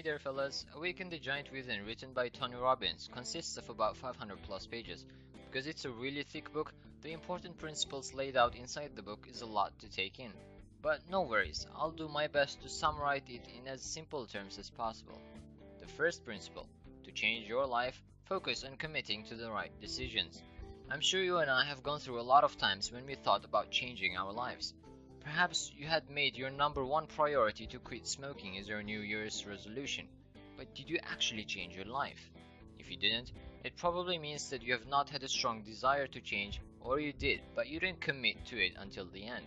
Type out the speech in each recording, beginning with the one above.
Hey there fellas, Awaken the Giant Within, written by Tony Robbins, consists of about 500 plus pages. Because it's a really thick book, the important principles laid out inside the book is a lot to take in. But no worries, I'll do my best to summarize it in as simple terms as possible. The first principle: to change your life, focus on committing to the right decisions. I'm sure you and I have gone through a lot of times when we thought about changing our lives. Perhaps you had made your number one priority to quit smoking as your New Year's resolution, but did you actually change your life? If you didn't, it probably means that you have not had a strong desire to change, or you did, but you didn't commit to it until the end.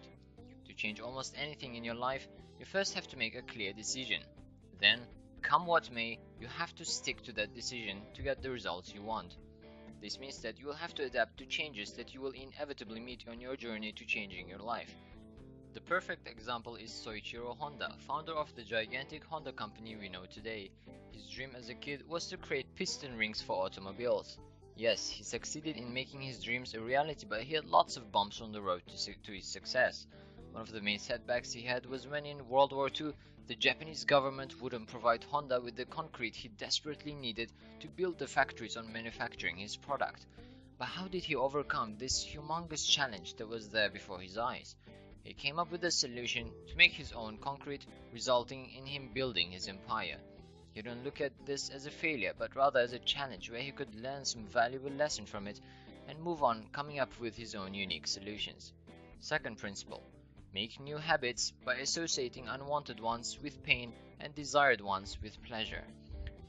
To change almost anything in your life, you first have to make a clear decision. Then, come what may, you have to stick to that decision to get the results you want. This means that you will have to adapt to changes that you will inevitably meet on your journey to changing your life. The perfect example is Soichiro Honda, founder of the gigantic Honda company we know today. His dream as a kid was to create piston rings for automobiles. Yes, he succeeded in making his dreams a reality, but he had lots of bumps on the road to his success. One of the main setbacks he had was when in World War II, the Japanese government wouldn't provide Honda with the concrete he desperately needed to build the factories on manufacturing his product. But how did he overcome this humongous challenge that was there before his eyes? He came up with a solution to make his own concrete, resulting in him building his empire. He didn't look at this as a failure, but rather as a challenge where he could learn some valuable lesson from it and move on, coming up with his own unique solutions. Second principle: make new habits by associating unwanted ones with pain and desired ones with pleasure.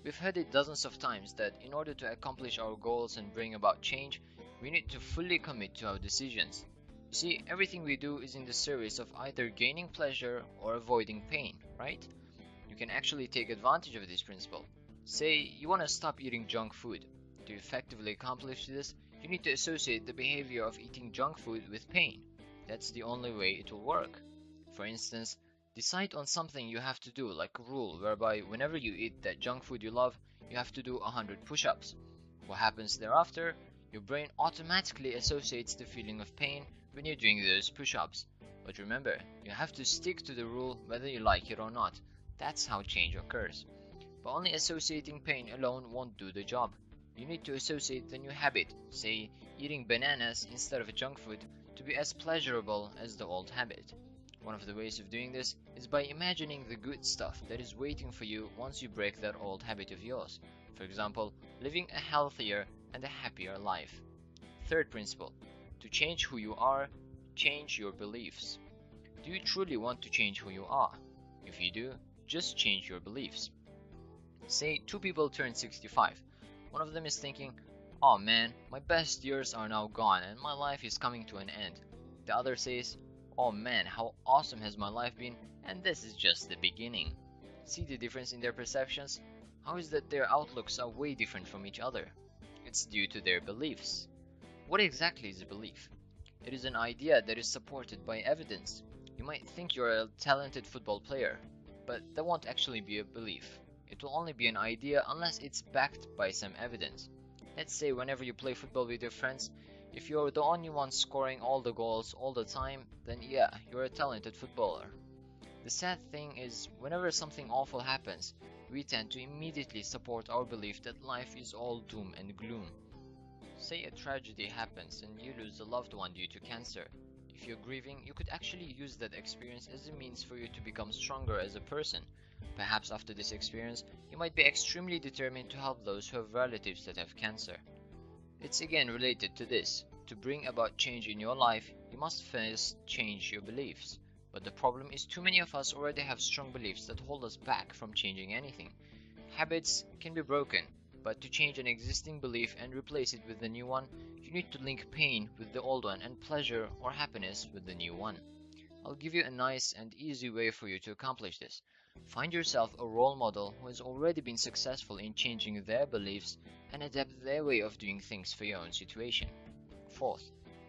We've heard it dozens of times that in order to accomplish our goals and bring about change, we need to fully commit to our decisions. See, everything we do is in the service of either gaining pleasure or avoiding pain, right? You can actually take advantage of this principle. Say you want to stop eating junk food. To effectively accomplish this, you need to associate the behavior of eating junk food with pain. That's the only way it will work. For instance, decide on something you have to do, like a rule whereby whenever you eat that junk food you love, you have to do 100 push-ups. What happens thereafter? Your brain automatically associates the feeling of pain when you're doing those push-ups. But remember, you have to stick to the rule whether you like it or not. That's how change occurs. But only associating pain alone won't do the job. You need to associate the new habit, say eating bananas instead of junk food, to be as pleasurable as the old habit. One of the ways of doing this is by imagining the good stuff that is waiting for you once you break that old habit of yours. For example, living a healthier and a happier life. Third principle: to change who you are, change your beliefs. Do you truly want to change who you are? If you do, just change your beliefs. Say two people turn 65. One of them is thinking, "Oh man, my best years are now gone and my life is coming to an end." The other says, "Oh man, how awesome has my life been, and this is just the beginning." See the difference in their perceptions? How is that their outlooks are way different from each other? It's due to their beliefs. What exactly is a belief? It is an idea that is supported by evidence. You might think you're a talented football player, but that won't actually be a belief. It will only be an idea unless it's backed by some evidence. Let's say whenever you play football with your friends, if you're the only one scoring all the goals all the time, then yeah, you're a talented footballer. The sad thing is, whenever something awful happens, we tend to immediately support our belief that life is all doom and gloom. Say a tragedy happens and you lose a loved one due to cancer. If you're grieving, you could actually use that experience as a means for you to become stronger as a person. Perhaps after this experience, you might be extremely determined to help those who have relatives that have cancer. It's again related to this. To bring about change in your life, you must first change your beliefs. But the problem is too many of us already have strong beliefs that hold us back from changing anything. Habits can be broken, but to change an existing belief and replace it with a new one, you need to link pain with the old one and pleasure or happiness with the new one. I'll give you a nice and easy way for you to accomplish this. Find yourself a role model who has already been successful in changing their beliefs and adapt their way of doing things for your own situation. Fourth,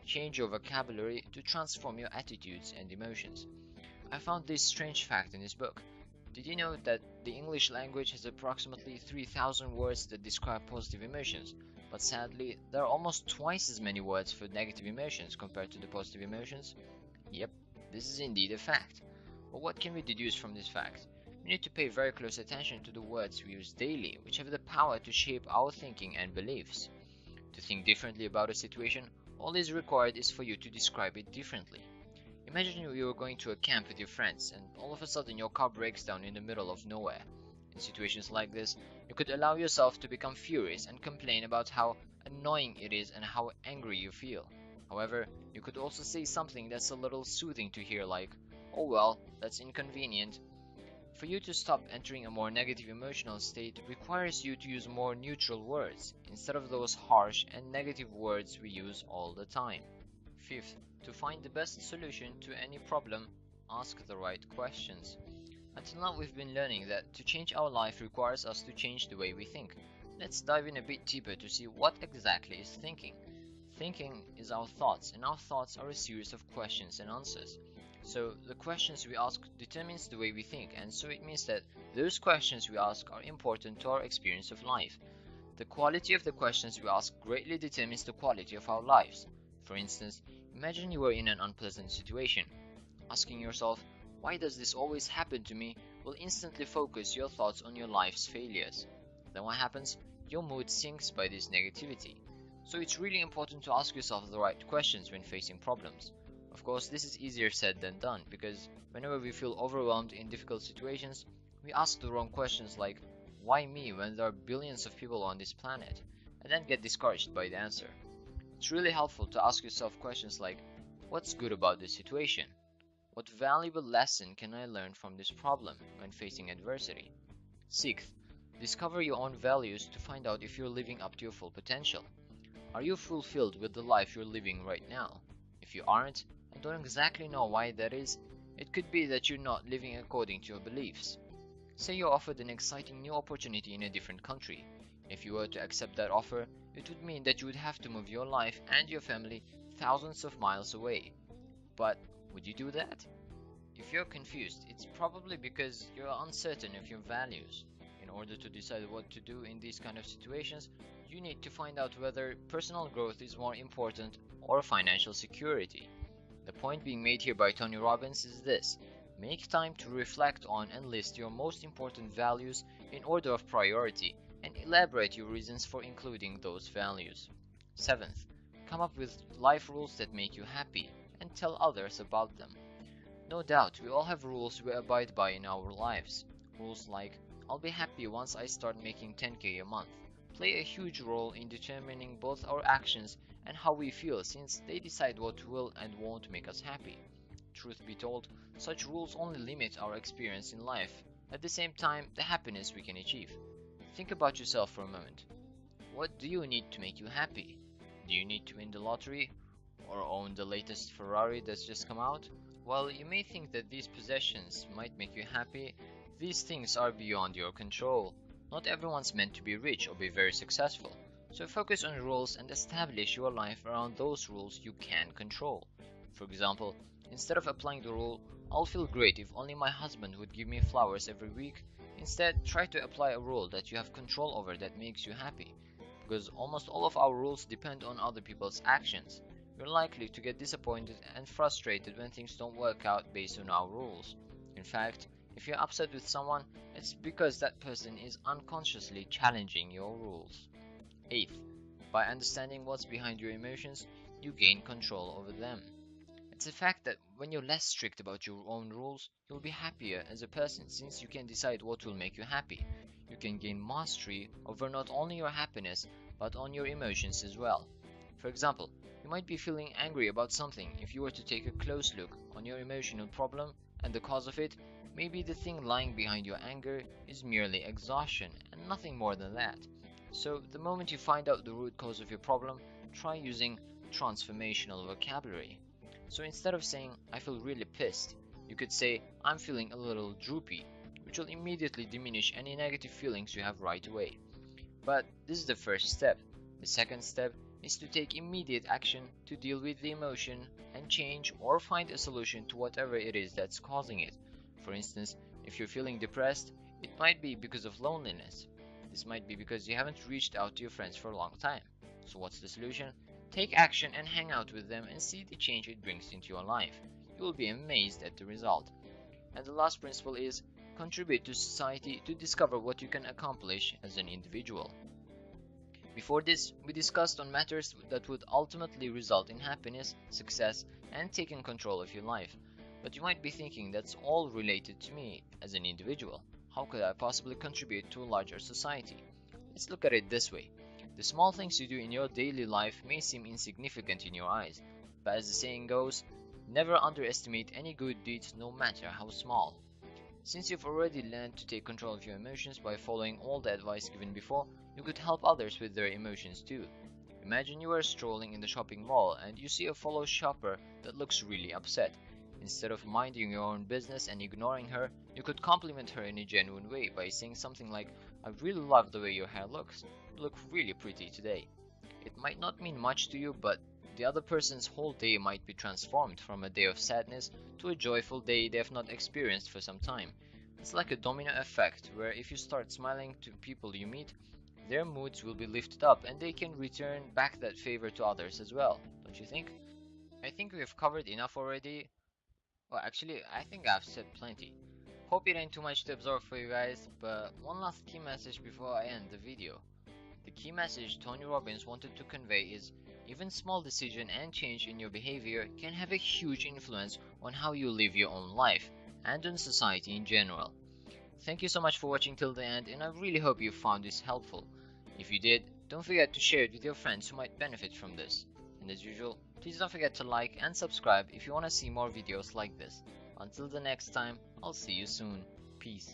change your vocabulary to transform your attitudes and emotions. I found this strange fact in this book. Did you know that the English language has approximately 3,000 words that describe positive emotions, but sadly, there are almost twice as many words for negative emotions compared to the positive emotions? Yep, this is indeed a fact. But what can we deduce from this fact? we need to pay very close attention to the words we use daily, which have the power to shape our thinking and beliefs. To think differently about a situation, all is required is for you to describe it differently. Imagine you were going to a camp with your friends, and all of a sudden your car breaks down in the middle of nowhere. In situations like this, you could allow yourself to become furious and complain about how annoying it is and how angry you feel. However, you could also say something that's a little soothing to hear, like, "Oh well, that's inconvenient." For you to stop entering a more negative emotional state requires you to use more neutral words, instead of those harsh and negative words we use all the time. Fifth, to find the best solution to any problem, ask the right questions. Until now we've been learning that to change our life requires us to change the way we think. Let's dive in a bit deeper to see what exactly is thinking. Thinking is our thoughts, and our thoughts are a series of questions and answers. So the questions we ask determines the way we think, and so it means that those questions we ask are important to our experience of life. The quality of the questions we ask greatly determines the quality of our lives. For instance, imagine you were in an unpleasant situation. Asking yourself, "Why does this always happen to me?" will instantly focus your thoughts on your life's failures. Then what happens? Your mood sinks by this negativity. So it's really important to ask yourself the right questions when facing problems. Of course, this is easier said than done, because whenever we feel overwhelmed in difficult situations, we ask the wrong questions like, "Why me when there are billions of people on this planet?" and then get discouraged by the answer. It's really helpful to ask yourself questions like, "What's good about this situation? What valuable lesson can I learn from this problem when facing adversity?" Sixth, discover your own values to find out if you're living up to your full potential. Are you fulfilled with the life you're living right now? If you aren't, and don't exactly know why that is, it could be that you're not living according to your beliefs. Say you're offered an exciting new opportunity in a different country. If you were to accept that offer, it would mean that you would have to move your life and your family thousands of miles away. But would you do that? If you're confused, it's probably because you're uncertain of your values. In order to decide what to do in these kind of situations, you need to find out whether personal growth is more important or financial security. The point being made here by Tony Robbins is this: make time to reflect on and list your most important values in order of priority and elaborate your reasons for including those values. Seventh, come up with life rules that make you happy and tell others about them. No doubt, we all have rules we abide by in our lives. Rules like, "I'll be happy once I start making 10k a month," play a huge role in determining both our actions and how we feel, since they decide what will and won't make us happy. Truth be told, such rules only limit our experience in life, at the same time the happiness we can achieve. Think about yourself for a moment. What do you need to make you happy? Do you need to win the lottery? Or own the latest Ferrari that's just come out? While you may think that these possessions might make you happy, these things are beyond your control. Not everyone's meant to be rich or be very successful, so focus on rules and establish your life around those rules you can control. For example, instead of applying the rule, "I'll feel great if only my husband would give me flowers every week," instead try to apply a rule that you have control over that makes you happy. Because almost all of our rules depend on other people's actions. You're likely to get disappointed and frustrated when things don't work out based on our rules. In fact, if you're upset with someone, it's because that person is unconsciously challenging your rules. Eighth, by understanding what's behind your emotions, you gain control over them. It's a fact that when you're less strict about your own rules, you'll be happier as a person, since you can decide what will make you happy. You can gain mastery over not only your happiness, but on your emotions as well. For example, you might be feeling angry about something. If you were to take a close look on your emotional problem and the cause of it, maybe the thing lying behind your anger is merely exhaustion and nothing more than that. So the moment you find out the root cause of your problem, try using transformational vocabulary. So instead of saying, "I feel really pissed," you could say, "I'm feeling a little droopy," which will immediately diminish any negative feelings you have right away. But this is the first step. The second step is to take immediate action to deal with the emotion and change or find a solution to whatever it is that's causing it. For instance, if you're feeling depressed, it might be because of loneliness. This might be because you haven't reached out to your friends for a long time. So what's the solution? Take action and hang out with them and see the change it brings into your life. You will be amazed at the result. And the last principle is, contribute to society to discover what you can accomplish as an individual. Before this, we discussed on matters that would ultimately result in happiness, success, and taking control of your life. But you might be thinking that's all related to me as an individual. How could I possibly contribute to a larger society? Let's look at it this way. The small things you do in your daily life may seem insignificant in your eyes, but as the saying goes, never underestimate any good deeds no matter how small. Since you've already learned to take control of your emotions by following all the advice given before, you could help others with their emotions too. Imagine you are strolling in the shopping mall and you see a fellow shopper that looks really upset. Instead of minding your own business and ignoring her, you could compliment her in a genuine way by saying something like, "I really love the way your hair looks. You look really pretty today." It might not mean much to you, but the other person's whole day might be transformed from a day of sadness to a joyful day they have not experienced for some time. It's like a domino effect, where if you start smiling to people you meet, their moods will be lifted up and they can return back that favor to others as well, don't you think? I think we've covered enough already. Well, actually, I think I've said plenty. Hope it ain't too much to absorb for you guys, but one last key message before I end the video. The key message Tony Robbins wanted to convey is, even small decision and change in your behavior can have a huge influence on how you live your own life, and on society in general. Thank you so much for watching till the end, and I really hope you found this helpful. If you did, don't forget to share it with your friends who might benefit from this. And as usual, please don't forget to like and subscribe if you want to see more videos like this. Until the next time, I'll see you soon. Peace.